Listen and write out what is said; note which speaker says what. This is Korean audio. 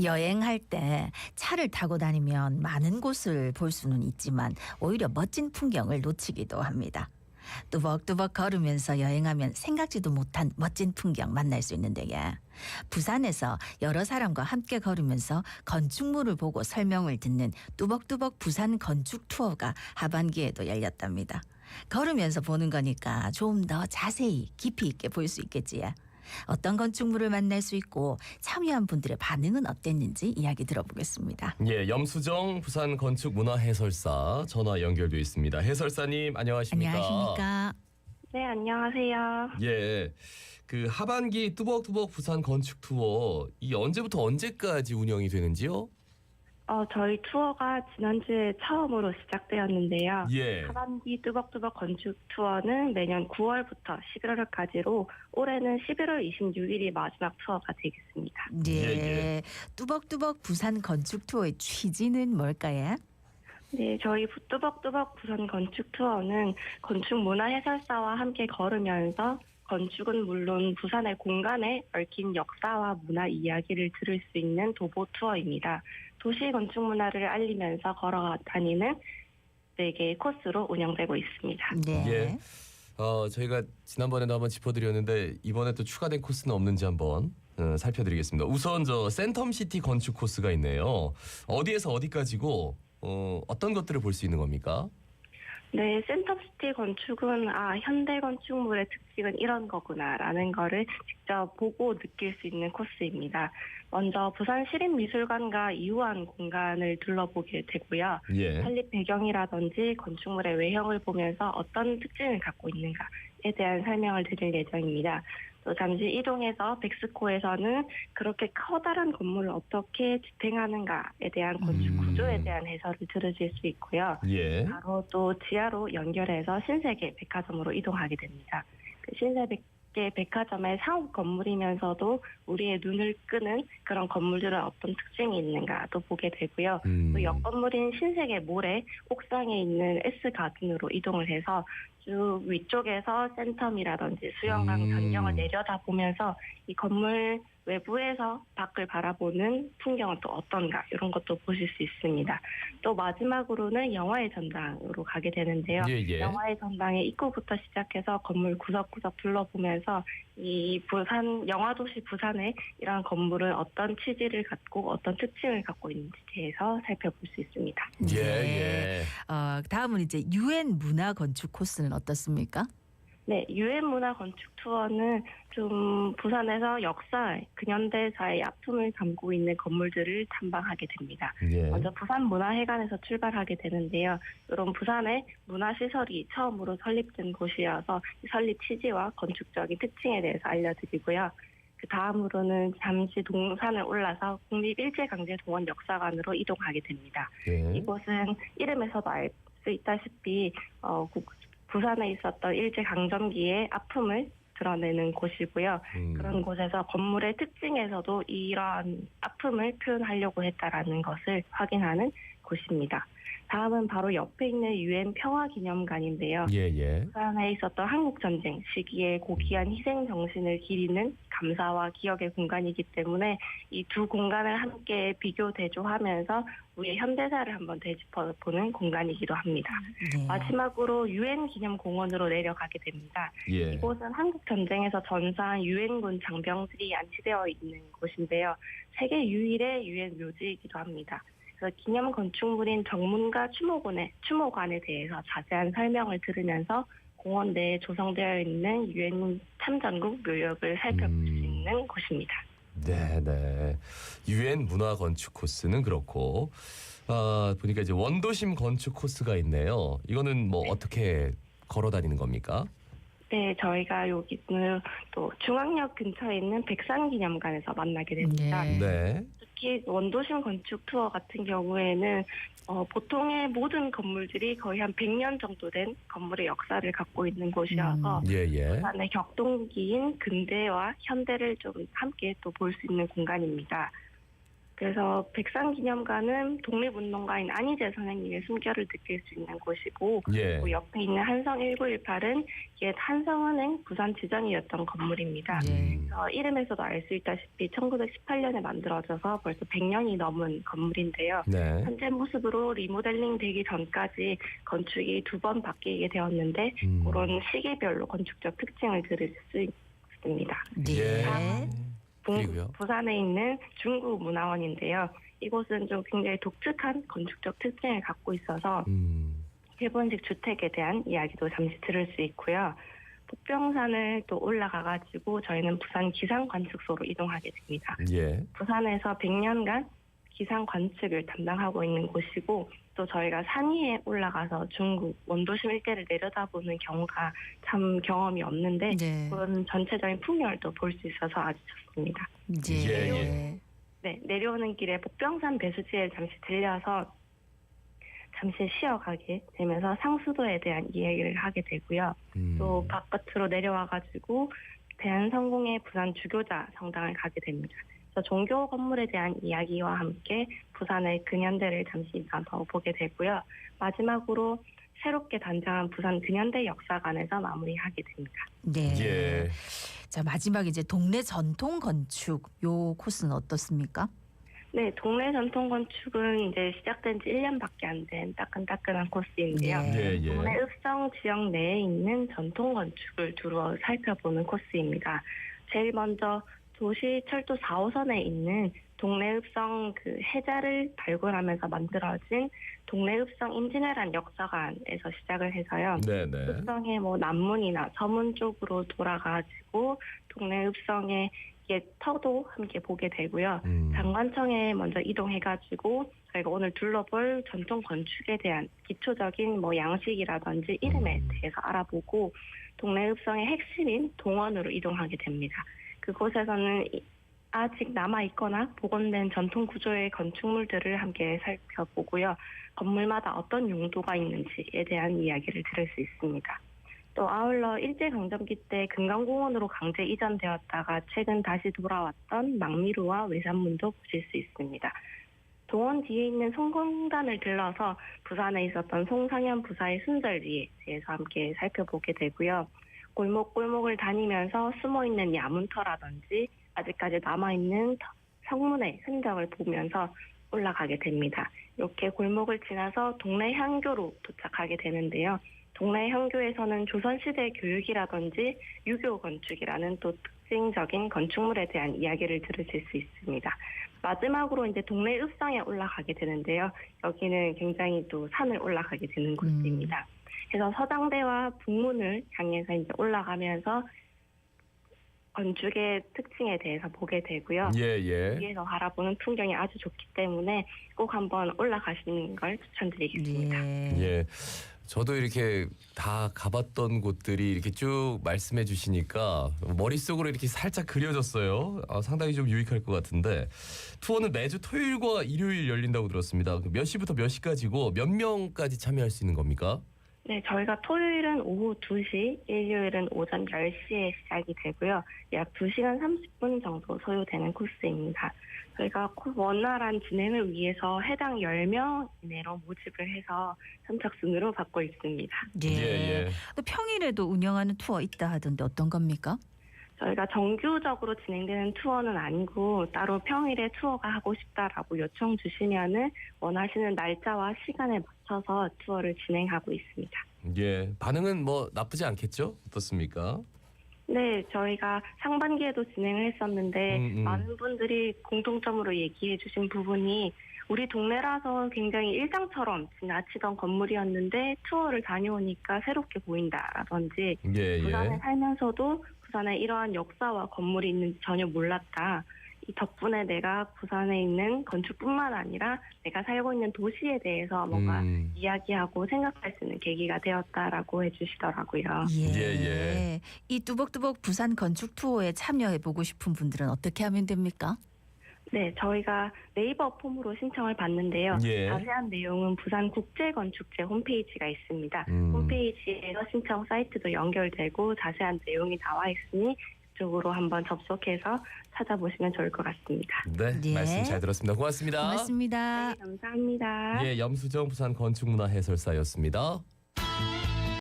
Speaker 1: 여행할 때 차를 타고 다니면 많은 곳을 볼 수는 있지만 오히려 멋진 풍경을 놓치기도 합니다. 뚜벅뚜벅 걸으면서 여행하면 생각지도 못한 멋진 풍경 만날 수 있는데요. 부산에서 여러 사람과 함께 걸으면서 건축물을 보고 설명을 듣는 뚜벅뚜벅 부산 건축 투어가 하반기에도 열렸답니다. 걸으면서 보는 거니까 좀 더 자세히 깊이 있게 볼 수 있겠지요. 어떤 건축물을 만날 수 있고 참여한 분들의 반응은 어땠는지 이야기 들어보겠습니다.
Speaker 2: 예, 염수정 부산 건축문화해설사 전화 연결돼 있습니다. 해설사님 안녕하십니까?
Speaker 1: 안녕하십니까?
Speaker 3: 네, 안녕하세요.
Speaker 2: 예, 그 하반기 뚜벅뚜벅 부산 건축 투어 이 언제부터 언제까지 운영이 되는지요?
Speaker 3: 저희 투어가 지난주에 처음으로 시작되었는데요.
Speaker 2: 예.
Speaker 3: 하반기 뚜벅뚜벅 건축 투어는 매년 9월부터 11월까지로 올해는 11월 26일이 마지막 투어가 되겠습니다.
Speaker 1: 네.
Speaker 2: 예.
Speaker 1: 뚜벅뚜벅 부산 건축 투어의 취지는 뭘까요?
Speaker 3: 네, 저희 뚜벅뚜벅 부산 건축 투어는 건축 문화 해설사와 함께 걸으면서 건축은 물론 부산의 공간에 얽힌 역사와 문화 이야기를 들을 수 있는 도보 투어입니다. 도시 건축 문화를 알리면서 걸어 다니는 4개의 코스로 운영되고 있습니다.
Speaker 1: 네.
Speaker 2: 예. 저희가 지난번에도 한번 짚어드렸는데 이번에 또 추가된 코스는 없는지 한번 살펴드리겠습니다. 우선 저 센텀시티 건축 코스가 있네요. 어디에서 어디까지고 어떤 것들을 볼 수 있는 겁니까?
Speaker 3: 네, 센텀시티 건축은 현대 건축물의 특징은 이런 거구나라는 거를 직접 보고 느낄 수 있는 코스입니다. 먼저 부산 시립미술관과 이우한 공간을 둘러보게 되고요.
Speaker 2: 예.
Speaker 3: 설립 배경이라든지 건축물의 외형을 보면서 어떤 특징을 갖고 있는가에 대한 설명을 드릴 예정입니다. 또 잠시 이동해서 백스코에서는 그렇게 커다란 건물을 어떻게 지탱하는가에 대한 건축 구조에 대한 해설을 들으실 수 있고요.
Speaker 2: 예.
Speaker 3: 바로 또 지하로 연결해서 신세계 백화점으로 이동하게 됩니다. 그 신세계 백화점의 상업 건물이면서도 우리의 눈을 끄는 그런 건물들은 어떤 특징이 있는가도 보게 되고요. 또 옆 건물인 신세계 몰의 옥상에 있는 S가든으로 이동을 해서 쭉 위쪽에서 센텀이라든지 수영강 전경을 내려다보면서 이 건물 외부에서 밖을 바라보는 풍경은 또 어떤가 이런 것도 보실 수 있습니다. 또 마지막으로는 영화의 전당으로 가게 되는데요.
Speaker 2: 예.
Speaker 3: 영화의 전당의 입구부터 시작해서 건물 구석구석 둘러보면서 이 부산 영화도시 부산의 이러한 건물은 어떤 취지를 갖고 어떤 특징을 갖고 있는지 대해서 살펴볼 수 있습니다.
Speaker 2: 예.
Speaker 1: 다음은 이제 유엔 문화 건축 코스는 어떻습니까?
Speaker 3: 네, 유엔 문화 건축 투어는 좀 부산에서 역사, 근현대사의 아픔을 담고 있는 건물들을 탐방하게 됩니다.
Speaker 2: 예.
Speaker 3: 먼저 부산문화회관에서 출발하게 되는데요. 이런 부산의 문화시설이 처음으로 설립된 곳이어서 설립 취지와 건축적인 특징에 대해서 알려드리고요. 그 다음으로는 잠시 동산을 올라서 국립일제강제동원 역사관으로 이동하게 됩니다.
Speaker 2: 예.
Speaker 3: 이곳은 이름에서도 알 수 있다시피 부산에 있었던 일제강점기의 아픔을 드러내는 곳이고요. 그런 곳에서 건물의 특징에서도 이러한 아픔을 표현하려고 했다라는 것을 확인하는 곳입니다. 다음은 바로 옆에 있는 유엔 평화기념관인데요.
Speaker 2: 예.
Speaker 3: 부산에 있었던 한국전쟁 시기에 고귀한 희생 정신을 기리는 감사와 기억의 공간이기 때문에 이 두 공간을 함께 비교 대조하면서 우리의 현대사를 한번 되짚어보는 공간이기도 합니다.
Speaker 1: 네.
Speaker 3: 마지막으로 유엔 기념공원으로 내려가게 됩니다.
Speaker 2: 예.
Speaker 3: 이곳은 한국전쟁에서 전사한 유엔군 장병들이 안치되어 있는 곳인데요. 세계 유일의 유엔 묘지이기도 합니다. 그래서 기념 건축물인 정문과 추모관에 대해서 자세한 설명을 들으면서 공원 내에 조성되어 있는 유엔 참전국 묘역을 살펴볼 수 있는 곳입니다.
Speaker 2: 네. 유엔 문화 건축 코스는 그렇고 보니까 이제 원도심 건축 코스가 있네요. 이거는 뭐 어떻게 걸어 다니는 겁니까?
Speaker 3: 네, 저희가 여기는 또 중앙역 근처에 있는 백산기념관에서 만나게 됩니다.
Speaker 2: 네.
Speaker 3: 특히 원도심 건축 투어 같은 경우에는 보통의 모든 건물들이 거의 한 100년 정도 된 건물의 역사를 갖고 있는 곳이어서
Speaker 2: 예.
Speaker 3: 부산의 격동기인 근대와 현대를 좀 함께 또 볼 수 있는 공간입니다. 그래서 백산기념관은 독립운동가인 안희재 선생님의 숨결을 느낄 수 있는 곳이고
Speaker 2: 예.
Speaker 3: 그 옆에 있는 한성 1918은 옛 한성은행 부산 지점이었던 건물입니다.
Speaker 1: 예.
Speaker 3: 그래서 이름에서도 알 수 있다시피 1918년에 만들어져서 벌써 100년이 넘은 건물인데요.
Speaker 2: 네.
Speaker 3: 현재 모습으로 리모델링 되기 전까지 건축이 2번 바뀌게 되었는데 그런 시기별로 건축적 특징을 들을 수 있습니다.
Speaker 1: 예.
Speaker 2: 그리고요.
Speaker 3: 부산에 있는 중구문화원인데요. 이곳은 좀 굉장히 독특한 건축적 특징을 갖고 있어서 일본식 주택에 대한 이야기도 잠시 들을 수 있고요. 북병산을 또 올라가가지고 저희는 부산 기상관측소로 이동하게 됩니다.
Speaker 2: 예.
Speaker 3: 부산에서 100년간 기상 관측을 담당하고 있는 곳이고 또 저희가 산 위에 올라가서 중국 원도심 일대를 내려다보는 경우가 참 경험이 없는데
Speaker 1: 네.
Speaker 3: 그런 전체적인 풍경을 또 볼 수 있어서 아주 좋습니다.
Speaker 1: 예.
Speaker 3: 네, 내려오는 길에 북병산 배수지에 잠시 들려서 잠시 쉬어가게 되면서 상수도에 대한 이야기를 하게 되고요. 또 바깥으로 내려와가지고 대한성공회 부산 주교자 성당을 가게 됩니다. 그래서 종교 건물에 대한 이야기와 함께 부산의 근현대를 잠시 나눠 보게 되고요. 마지막으로 새롭게 단장한 부산 근현대 역사관에서 마무리하게 됩니다.
Speaker 1: 네.
Speaker 2: 예.
Speaker 1: 자, 마지막 이제 동네 전통 건축 요 코스는 어떻습니까?
Speaker 3: 네, 동네 전통 건축은 이제 시작된 지 1년밖에 안 된 따끈따끈한 코스인데요.
Speaker 1: 네.
Speaker 2: 예.
Speaker 3: 동네 읍성 지역 내에 있는 전통 건축을 두루 살펴보는 코스입니다. 제일 먼저 도시 철도 4호선에 있는 동네 읍성 그 해자를 발굴하면서 만들어진 동네 읍성 임진왜란 역사관에서 시작을 해서요.
Speaker 2: 네네.
Speaker 3: 읍성의 뭐 남문이나 서문 쪽으로 돌아가지고 동네 읍성의 옛 터도 함께 보게 되고요. 장관청에 먼저 이동해가지고 저희가 오늘 둘러볼 전통 건축에 대한 기초적인 뭐 양식이라든지 이름에 대해서 알아보고 동네 읍성의 핵심인 동원으로 이동하게 됩니다. 그곳에서는 아직 남아있거나 복원된 전통 구조의 건축물들을 함께 살펴보고요. 건물마다 어떤 용도가 있는지에 대한 이야기를 들을 수 있습니다. 또 아울러 일제강점기 때 금강공원으로 강제 이전되었다가 최근 다시 돌아왔던 망미루와 외산문도 보실 수 있습니다. 동원 뒤에 있는 성공단을 들러서 부산에 있었던 송상현 부사의 순절리에 대해서 함께 살펴보게 되고요. 골목골목을 다니면서 숨어있는 야문터라든지 아직까지 남아있는 성문의 흔적을 보면서 올라가게 됩니다. 이렇게 골목을 지나서 동래 향교로 도착하게 되는데요. 동래 향교에서는 조선시대 교육이라든지 유교 건축이라는 또 특징적인 건축물에 대한 이야기를 들으실 수 있습니다. 마지막으로 이제 동래 읍성에 올라가게 되는데요. 여기는 굉장히 또 산을 올라가게 되는 곳입니다. 그래서 서당대와 북문을 향해서 이제 올라가면서 건축의 특징에 대해서 보게 되고요.
Speaker 2: 예.
Speaker 3: 위에서 바라보는 풍경이 아주 좋기 때문에 꼭 한번 올라가시는 걸 추천드리겠습니다.
Speaker 2: 예. 저도 이렇게 다 가봤던 곳들이 이렇게 쭉 말씀해 주시니까 머릿속으로 이렇게 살짝 그려졌어요. 상당히 좀 유익할 것 같은데 투어는 매주 토요일과 일요일 열린다고 들었습니다. 몇 시부터 몇 시까지고 몇 명까지 참여할 수 있는 겁니까?
Speaker 3: 네, 저희가 토요일은 오후 2시, 일요일은 오전 10시에 시작이 되고요. 약 2시간 30분 정도 소요되는 코스입니다. 저희가 원활한 진행을 위해서 해당 10명 이내로 모집을 해서 선착순으로 받고 있습니다.
Speaker 1: 예. 또 평일에도 운영하는 투어 있다 하던데 어떤 겁니까?
Speaker 3: 저희가 정규적으로 진행되는 투어는 아니고 따로 평일에 투어가 하고 싶다라고 요청 주시면은 원하시는 날짜와 시간에 맞춰서 투어를 진행하고 있습니다.
Speaker 2: 예. 반응은 뭐 나쁘지 않겠죠? 어떻습니까?
Speaker 3: 네, 저희가 상반기에도 진행을 했었는데 많은 분들이 공통점으로 얘기해 주신 부분이 우리 동네라서 굉장히 일상처럼 지나치던 건물이었는데 투어를 다녀오니까 새롭게 보인다라든지 부산에 살면서도 부산에 이러한 역사와 건물이 있는지 전혀 몰랐다. 이 덕분에 내가 부산에 있는 건축뿐만 아니라 내가 살고 있는 도시에 대해서 뭔가 이야기하고 생각할 수 있는 계기가 되었다라고 해주시더라고요.
Speaker 1: 예. 이 뚜벅뚜벅 부산 건축 투어에 참여해보고 싶은 분들은 어떻게 하면 됩니까?
Speaker 3: 네, 저희가 네이버 폼으로 신청을 받는데요. 자세한 내용은 부산국제건축제 홈페이지가 있습니다. 홈페이지에서 신청 사이트도 연결되고 자세한 내용이 나와 있으니 쪽으로 한번 접속해서 찾아보시면 좋을 것 같습니다.
Speaker 2: 네,
Speaker 1: 예.
Speaker 2: 말씀 잘 들었습니다. 고맙습니다.
Speaker 1: 고맙습니다.
Speaker 3: 네, 감사합니다.
Speaker 2: 예, 염수정 부산 건축문화 해설사였습니다.